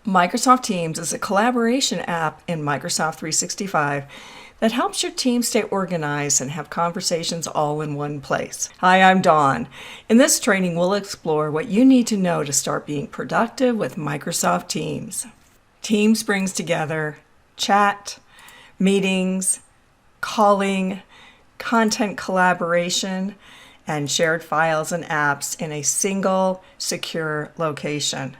Microsoft Teams is a collaboration app in Microsoft 365 that helps your team stay organized and have conversations all in one place. Hi, I'm Dawn. In this training, we'll explore what you need to know to start being productive with Microsoft Teams. Teams brings together chat, meetings, calling, content collaboration, and shared files and apps in a single, secure location.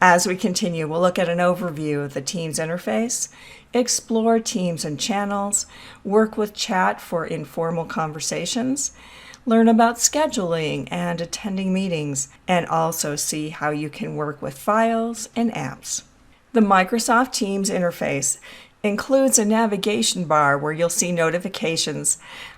As we continue, we'll look at an overview of the Teams interface, explore Teams and channels, work with chat for informal conversations, learn about scheduling and attending meetings, and also see how you can work with files and apps. The Microsoft Teams interface includes a navigation bar where you'll see notifications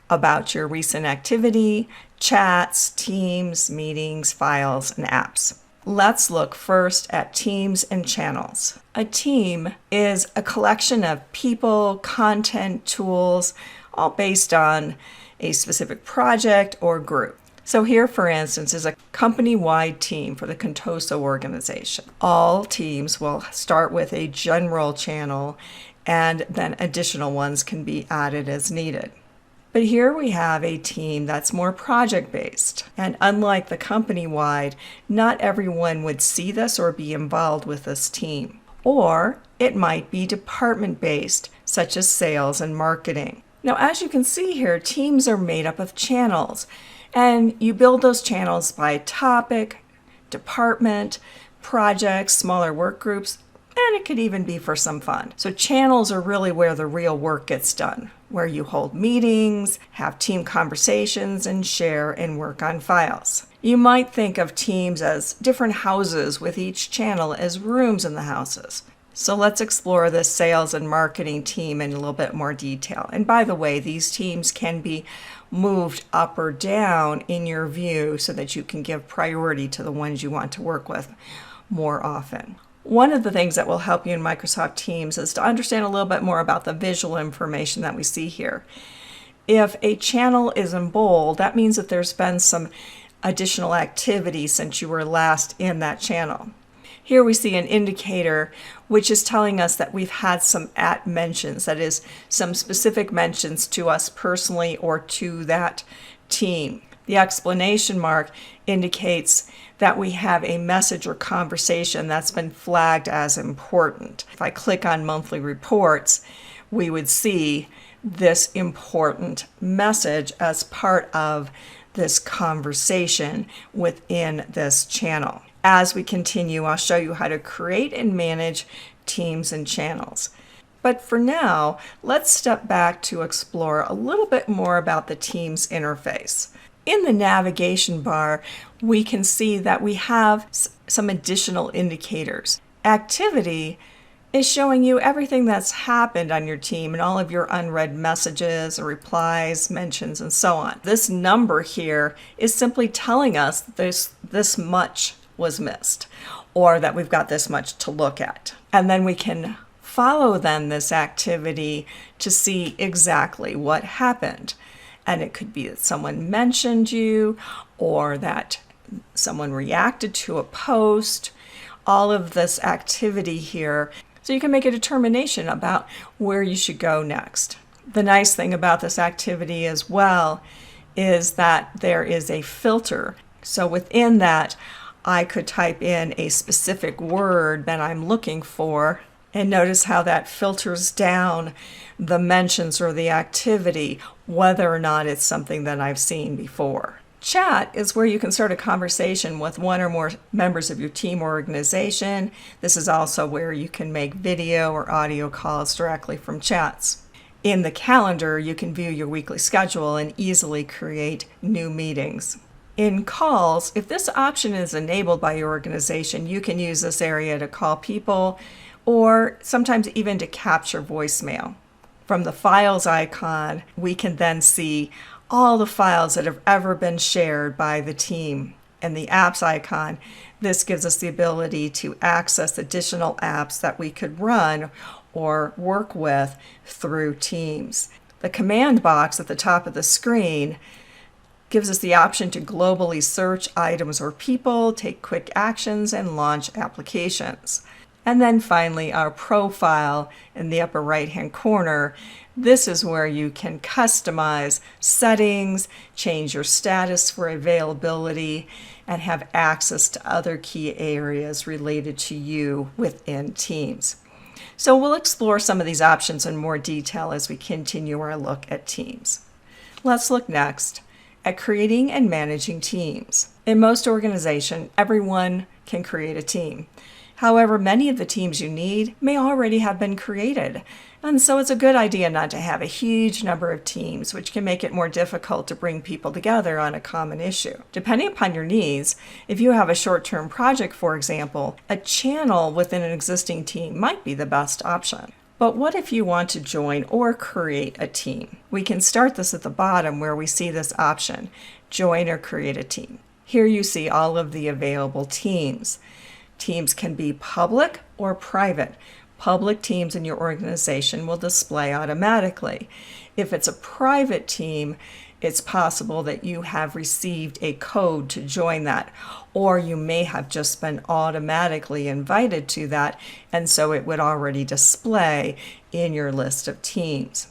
about your recent activity, chats, teams, meetings, files, and apps. Let's look first at teams and channels. A team is a collection of people, content, tools, all based on a specific project or group. So here, for instance, is a company-wide team for the Contoso organization. All teams will start with a general channel, and then additional ones can be added as needed. But here we have a team that's more project-based, and unlike the company-wide, not everyone would see this or be involved with this team. Or it might be department-based, such as sales and marketing. Now, as you can see here, teams are made up of channels, and you build those channels by topic, department, projects, smaller work groups, and it could even be for some fun. So channels are really where the real work gets done, where you hold meetings, have team conversations, and share and work on files. You might think of teams as different houses with each channel as rooms in the houses. So let's explore this sales and marketing team in a little bit more detail. And by the way, these teams can be moved up or down in your view so that you can give priority to the ones you want to work with more often. One of the things that will help you in Microsoft Teams is to understand a little bit more about the visual information that we see here. If a channel is in bold, that means that there's been some additional activity since you were last in that channel. Here we see an indicator which is telling us that we've had some @ mentions, that is, some specific mentions to us personally or to that team. The explanation mark indicates that we have a message or conversation that's been flagged as important. If I click on monthly reports, we would see this important message as part of this conversation within this channel. As we continue, I'll show you how to create and manage teams and channels. But for now, let's step back to explore a little bit more about the Teams interface. In the navigation bar, we can see that we have some additional indicators. Activity is showing you everything that's happened on your team and all of your unread messages, replies, mentions, and so on. This number here is simply telling us that this much was missed, or that we've got this much to look at. And then we can follow then this activity to see exactly what happened. And it could be that someone mentioned you or that someone reacted to a post, all of this activity here. So you can make a determination about where you should go next. The nice thing about this activity as well is that there is a filter. So within that, I could type in a specific word that I'm looking for, and notice how that filters down the mentions or the activity, whether or not it's something that I've seen before. Chat is where you can start a conversation with one or more members of your team or organization. This is also where you can make video or audio calls directly from chats. In the calendar, you can view your weekly schedule and easily create new meetings. In calls, if this option is enabled by your organization, you can use this area to call people or sometimes even to capture voicemail. From the files icon, we can then see all the files that have ever been shared by the team. And the apps icon, this gives us the ability to access additional apps that we could run or work with through Teams. The command box at the top of the screen gives us the option to globally search items or people, take quick actions, and launch applications. And then finally, our profile in the upper right-hand corner. This is where you can customize settings, change your status for availability, and have access to other key areas related to you within Teams. So we'll explore some of these options in more detail as we continue our look at Teams. Let's look next at creating and managing teams. In most organizations, everyone can create a team. However, many of the teams you need may already have been created, and so it's a good idea not to have a huge number of teams, which can make it more difficult to bring people together on a common issue. Depending upon your needs, if you have a short-term project, for example, a channel within an existing team might be the best option. But what if you want to join or create a team? We can start this at the bottom where we see this option, join or create a team. Here you see all of the available teams. Teams can be public or private. Public teams in your organization will display automatically. If it's a private team, it's possible that you have received a code to join that, or you may have just been automatically invited to that, and so it would already display in your list of teams.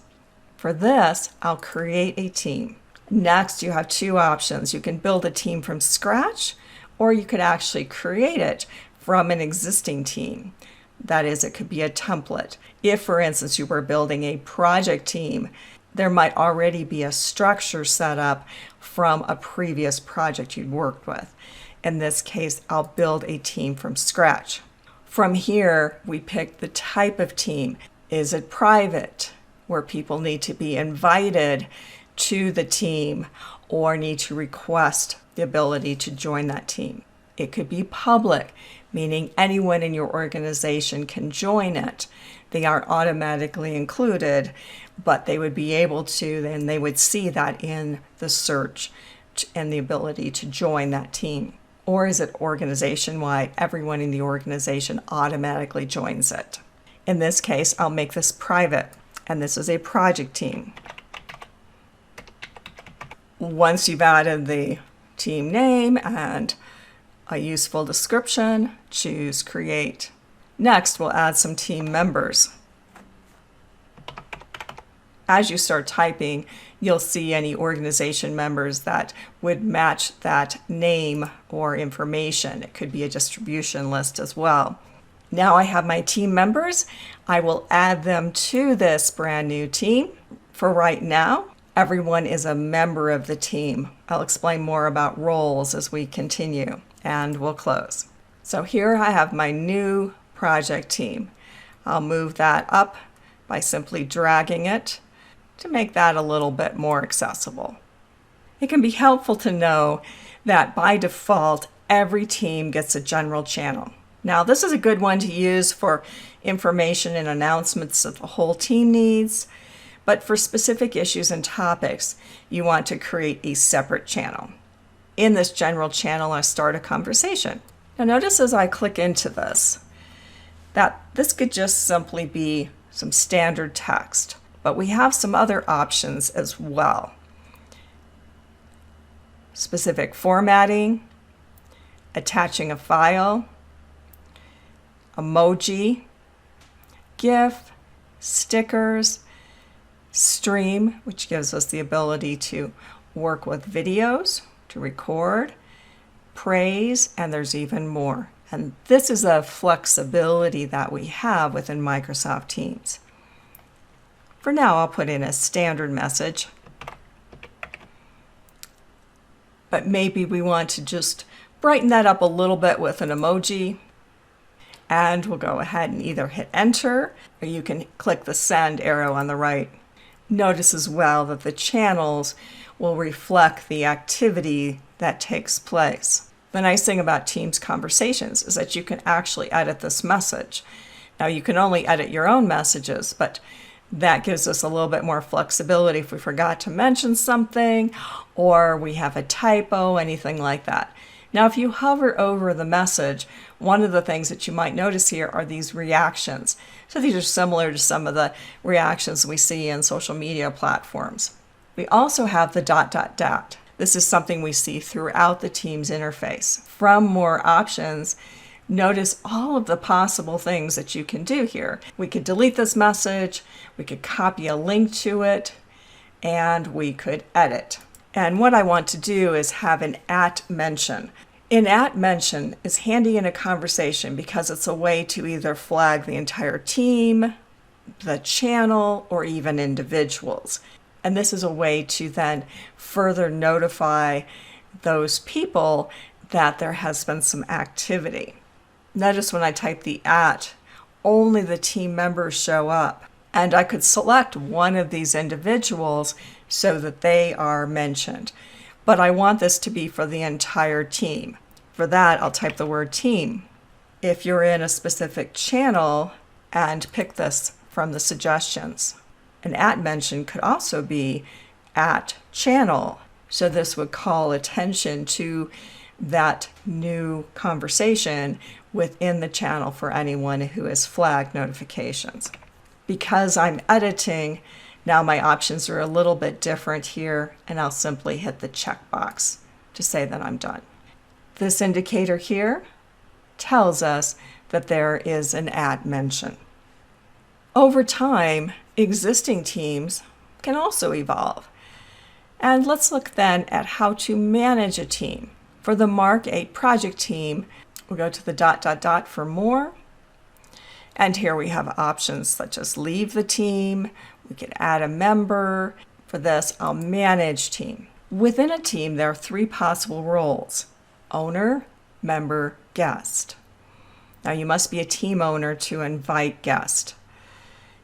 For this, I'll create a team. Next, you have two options. You can build a team from scratch, or you could actually create it from an existing team. That is, it could be a template. If, for instance, you were building a project team, there might already be a structure set up from a previous project you'd worked with. In this case, I'll build a team from scratch. From here, we pick the type of team. Is it private, where people need to be invited to the team or need to request the ability to join that team? It could be public, meaning anyone in your organization can join it. They aren't automatically included, but they would be able to, and they would see that in the search and the ability to join that team. Or is it organization-wide? Everyone in the organization automatically joins it. In this case, I'll make this private, and this is a project team. Once you've added the team name and a useful description, choose Create. Next, we'll add some team members. As you start typing, you'll see any organization members that would match that name or information. It could be a distribution list as well. Now I have my team members. I will add them to this brand new team. For right now, everyone is a member of the team. I'll explain more about roles as we continue, and we'll close. So here I have my new project team. I'll move that up by simply dragging it to make that a little bit more accessible. It can be helpful to know that by default, every team gets a general channel. Now, this is a good one to use for information and announcements that the whole team needs, but for specific issues and topics, you want to create a separate channel. In this general channel, I start a conversation. Now notice as I click into this, that this could just simply be some standard text, but we have some other options as well. Specific formatting, attaching a file, emoji, GIF, stickers, stream, which gives us the ability to work with videos, to record, praise, and there's even more. And this is a flexibility that we have within Microsoft Teams. For now, I'll put in a standard message, but maybe we want to just brighten that up a little bit with an emoji. And we'll go ahead and either hit enter, or you can click the send arrow on the right. Notice as well that the channels will reflect the activity that takes place. The nice thing about Teams conversations is that you can actually edit this message. Now you can only edit your own messages, but that gives us a little bit more flexibility if we forgot to mention something or we have a typo, anything like that. Now, if you hover over the message, one of the things that you might notice here are these reactions. So these are similar to some of the reactions we see in social media platforms. We also have the ... This is something we see throughout the Teams interface. From more options, Notice all of the possible things that you can do here. We could delete this message, we could copy a link to it, and we could edit. And what I want to do is have an @mention. An @mention is handy in a conversation because it's a way to either flag the entire team, the channel, or even individuals. And this is a way to then further notify those people that there has been some activity. Notice when I type the @ only the team members show up. And I could select one of these individuals so that they are mentioned. But I want this to be for the entire team. For that, I'll type the word team. If you're in a specific channel, and pick this from the suggestions. An @mention could also be @channel. So this would call attention to that new conversation within the channel for anyone who has flagged notifications. Because I'm editing, now my options are a little bit different here, and I'll simply hit the checkbox to say that I'm done. This indicator here tells us that there is an @mention. Over time, existing teams can also evolve. And let's look then at how to manage a team. For the Mark 8 project team, we'll go to the ... for more. And here we have options such as leave the team, we can add a member. For this, I'll manage team. Within a team, there are 3 possible roles: owner, member, guest. Now you must be a team owner to invite guests.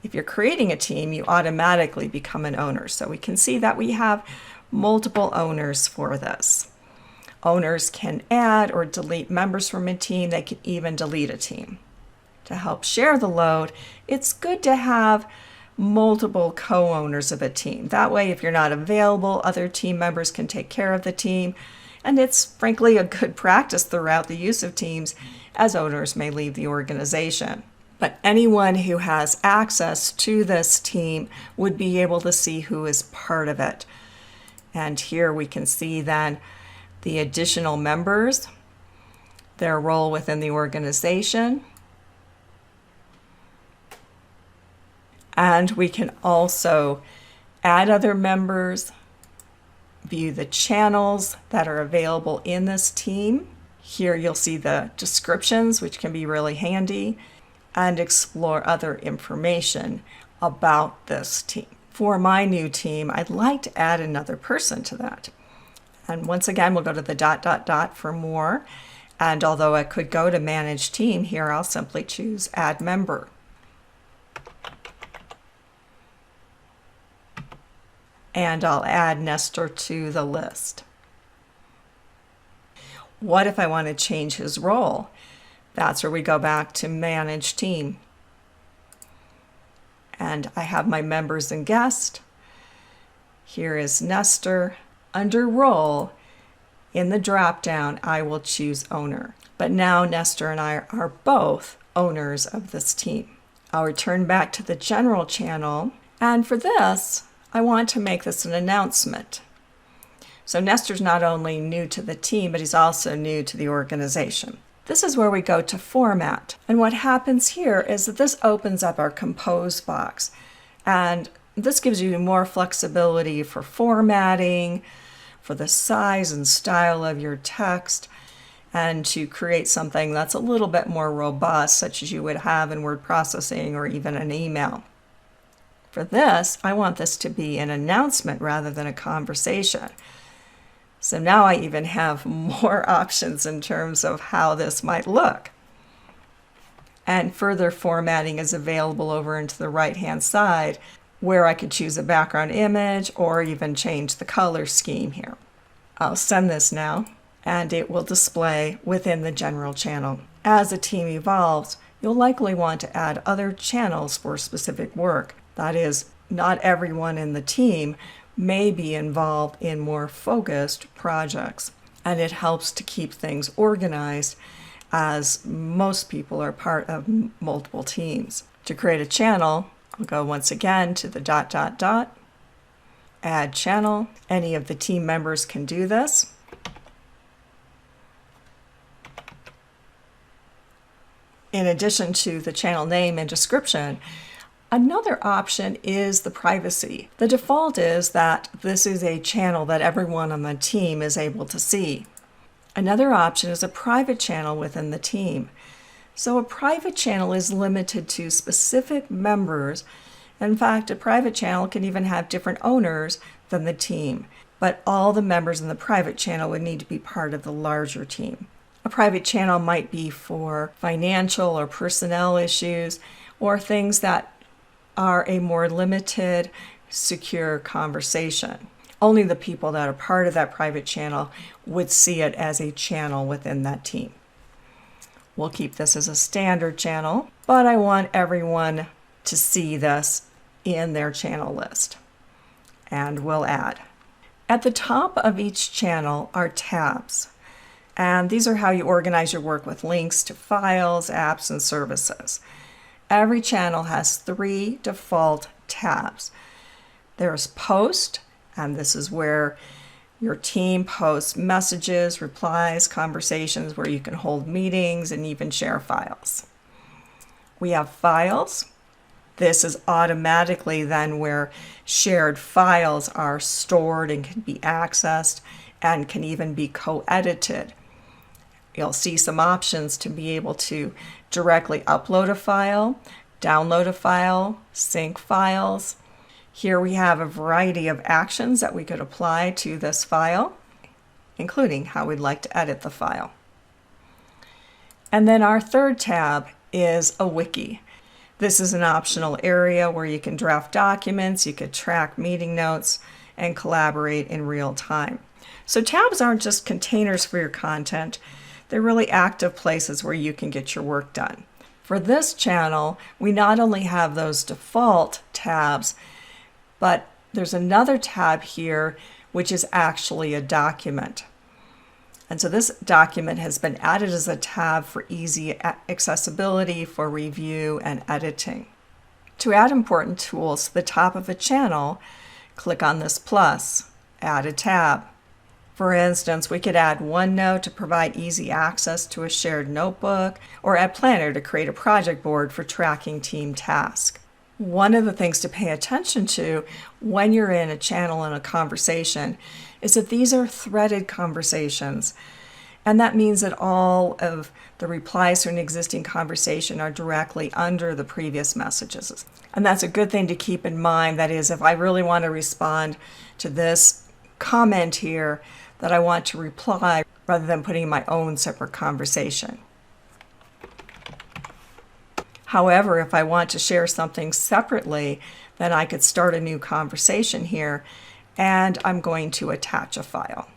If you're creating a team, you automatically become an owner. So we can see that we have multiple owners for this. Owners can add or delete members from a team. They can even delete a team. To help share the load, it's good to have multiple co-owners of a team. That way, if you're not available, other team members can take care of the team. And it's frankly a good practice throughout the use of teams, as owners may leave the organization. But anyone who has access to this team would be able to see who is part of it. And here we can see then the additional members, their role within the organization. And we can also add other members, view the channels that are available in this team. Here you'll see the descriptions, which can be really handy, and explore other information about this team. For my new team, I'd like to add another person to that. And once again, we'll go to the ... for more. And although I could go to manage team, here I'll simply choose add member. And I'll add Nestor to the list. What if I want to change his role? That's where we go back to manage team. And I have my members and guests. Here is Nestor. Under role, in the drop-down, I will choose owner. But now Nestor and I are both owners of this team. I'll return back to the general channel. And for this, I want to make this an announcement. So Nestor's not only new to the team, but he's also new to the organization. This is where we go to format. And what happens here is that this opens up our compose box. And this gives you more flexibility for formatting, for the size and style of your text, and to create something that's a little bit more robust, such as you would have in word processing or even an email. For this, I want this to be an announcement rather than a conversation. So now I even have more options in terms of how this might look. And further formatting is available over into the right-hand side, where I could choose a background image or even change the color scheme here. I'll send this now, and it will display within the general channel. As a team evolves, you'll likely want to add other channels for specific work. That is, not everyone in the team may be involved in more focused projects, and it helps to keep things organized as most people are part of multiple teams. To create a channel, I'll go once again to the ... add channel. Any of the team members can do this. In addition to the channel name and description, another option is the privacy. The default is that this is a channel that everyone on the team is able to see. Another option is a private channel within the team. So a private channel is limited to specific members. In fact, a private channel can even have different owners than the team, but all the members in the private channel would need to be part of the larger team. A private channel might be for financial or personnel issues or things that are a more limited, secure conversation. Only the people that are part of that private channel would see it as a channel within that team. We'll keep this as a standard channel, but I want everyone to see this in their channel list. And we'll add. At the top of each channel are tabs. And these are how you organize your work with links to files, apps, and services. Every channel has 3 default tabs. There's Post, and this is where your team posts messages, replies, conversations, where you can hold meetings and even share files. We have Files. This is automatically then where shared files are stored and can be accessed and can even be co-edited. You'll see some options to be able to directly upload a file, download a file, sync files. Here we have a variety of actions that we could apply to this file, including how we'd like to edit the file. And then our third tab is a wiki. This is an optional area where you can draft documents, you could track meeting notes, and collaborate in real time. So tabs aren't just containers for your content, they're really active places where you can get your work done. For this channel, we not only have those default tabs, but there's another tab here which is actually a document. And so this document has been added as a tab for easy accessibility for review and editing. To add important tools to the top of a channel, click on this plus, add a tab. For instance, we could add OneNote to provide easy access to a shared notebook, or add Planner to create a project board for tracking team tasks. One of the things to pay attention to when you're in a channel and a conversation is that these are threaded conversations. And that means that all of the replies to an existing conversation are directly under the previous messages. And that's a good thing to keep in mind. That is, if I really want to respond to this comment here, that I want to reply rather than putting my own separate conversation. However, if I want to share something separately, then I could start a new conversation here, and I'm going to attach a file.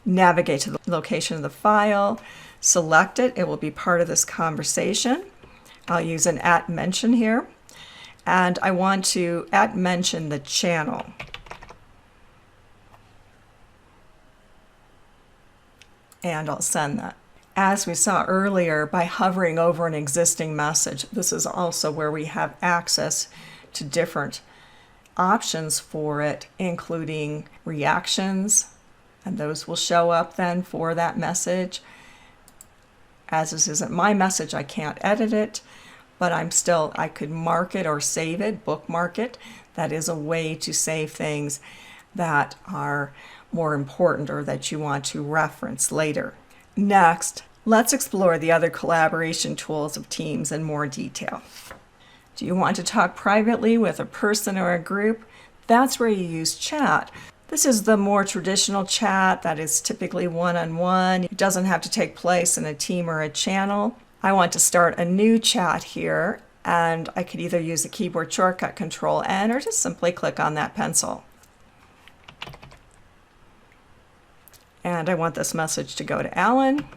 Navigate to the location of the file, select it, it will be part of this conversation. I'll use an @mention here, and I want to @mention the channel. And I'll send that. As we saw earlier, by hovering over an existing message, this is also where we have access to different options for it, including reactions, and those will show up then for that message. As this isn't my message, I can't edit it, but I could mark it or save it, bookmark it. That is a way to save things that are more important or that you want to reference later. Next, let's explore the other collaboration tools of Teams in more detail. Do you want to talk privately with a person or a group? That's where you use chat. This is the more traditional chat that is typically one-on-one. It doesn't have to take place in a team or a channel. I want to start a new chat here, and I could either use the keyboard shortcut Control-N or just simply click on that pencil. And I want this message to go to Alan.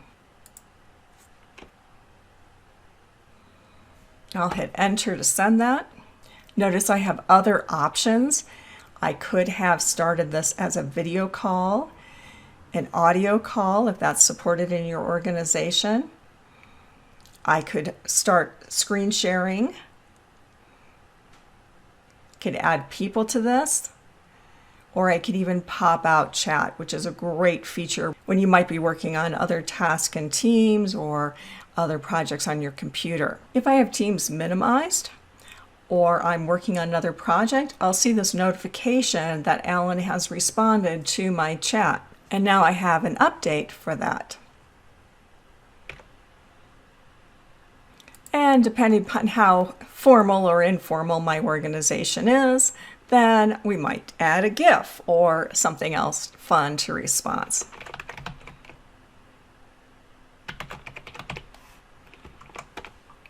I'll hit enter to send that. Notice I have other options. I could have started this as a video call, an audio call if that's supported in your organization. I could start screen sharing. Could add people to this. Or I could even pop out chat, which is a great feature when you might be working on other tasks in Teams or other projects on your computer. If I have Teams minimized, or I'm working on another project, I'll see this notification that Alan has responded to my chat. And now I have an update for that. And depending upon how formal or informal my organization is, then we might add a GIF or something else fun to response.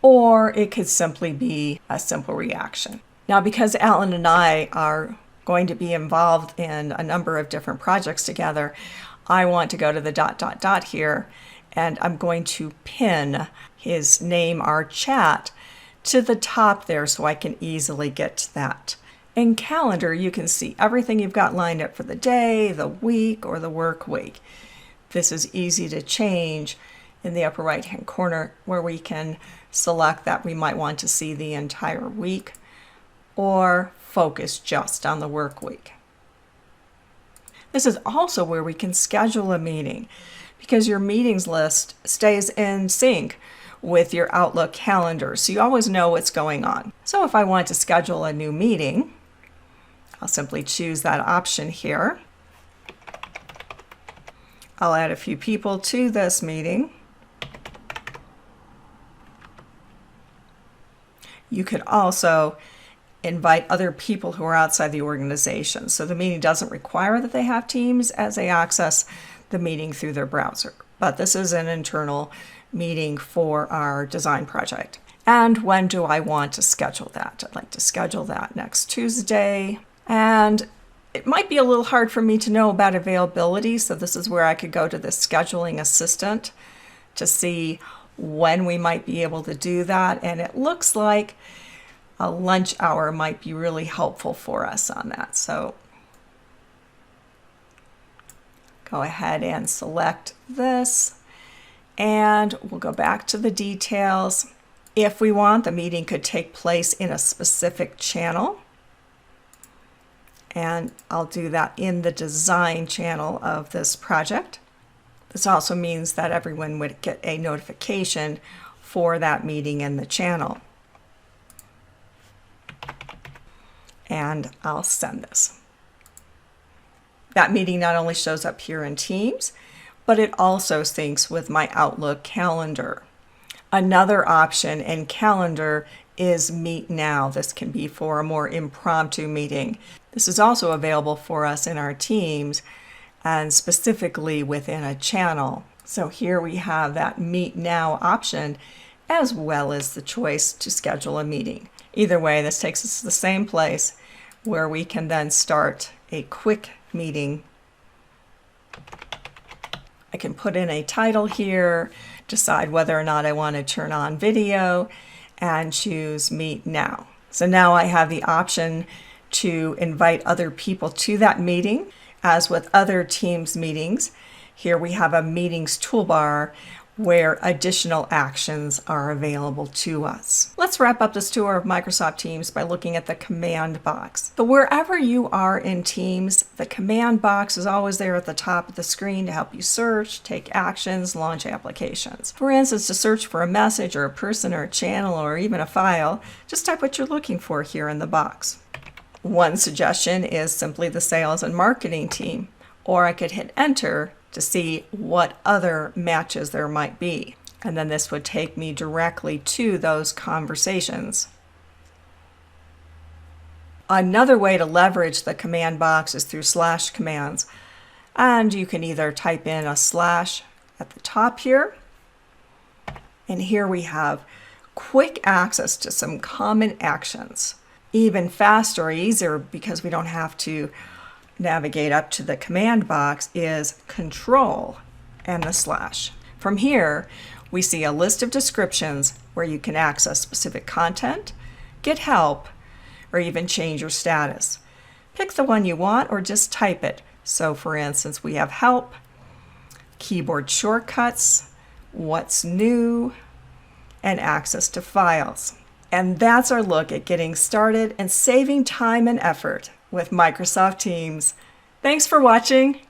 Or it could simply be a simple reaction. Now, because Alan and I are going to be involved in a number of different projects together, I want to go to the ... here, and I'm going to pin his name, our chat, to the top there so I can easily get to that. In Calendar, you can see everything you've got lined up for the day, the week, or the work week. This is easy to change in the upper right-hand corner, where we can select that we might want to see the entire week or focus just on the work week. This is also where we can schedule a meeting, because your meetings list stays in sync with your Outlook calendar, so you always know what's going on. So if I want to schedule a new meeting, I'll simply choose that option here. I'll add a few people to this meeting. You could also invite other people who are outside the organization. So the meeting doesn't require that they have Teams as they access the meeting through their browser. But this is an internal meeting for our design project. And when do I want to schedule that? I'd like to schedule that next Tuesday. And it might be a little hard for me to know about availability, so this is where I could go to the scheduling assistant to see when we might be able to do that. And it looks like a lunch hour might be really helpful for us on that. So go ahead and select this, and we'll go back to the details. If we want, the meeting could take place in a specific channel, and I'll do that in the design channel of this project. This also means that everyone would get a notification for that meeting in the channel. And I'll send this. That meeting not only shows up here in Teams, but it also syncs with my Outlook calendar. Another option in Calendar is Meet Now. This can be for a more impromptu meeting. This is also available for us in our Teams and specifically within a channel. So here we have that Meet Now option, as well as the choice to schedule a meeting. Either way, this takes us to the same place where we can then start a quick meeting. I can put in a title here, decide whether or not I want to turn on video, and choose Meet Now. So now I have the option to invite other people to that meeting. As with other Teams meetings, here we have a meetings toolbar where additional actions are available to us. Let's wrap up this tour of Microsoft Teams by looking at the command box. So wherever you are in Teams, the command box is always there at the top of the screen to help you search, take actions, launch applications. For instance, to search for a message or a person or a channel or even a file, just type what you're looking for here in the box. One suggestion is simply the sales and marketing team, or I could hit enter to see what other matches there might be. And then this would take me directly to those conversations. Another way to leverage the command box is through slash commands. And you can either type in a slash at the top here, and here we have quick access to some common actions. Even faster or easier, because we don't have to navigate up to the command box, is Control and the slash. From here, we see a list of descriptions where you can access specific content, get help, or even change your status. Pick the one you want or just type it. So for instance, we have help, keyboard shortcuts, what's new, and access to files. And that's our look at getting started and saving time and effort with Microsoft Teams. Thanks for watching.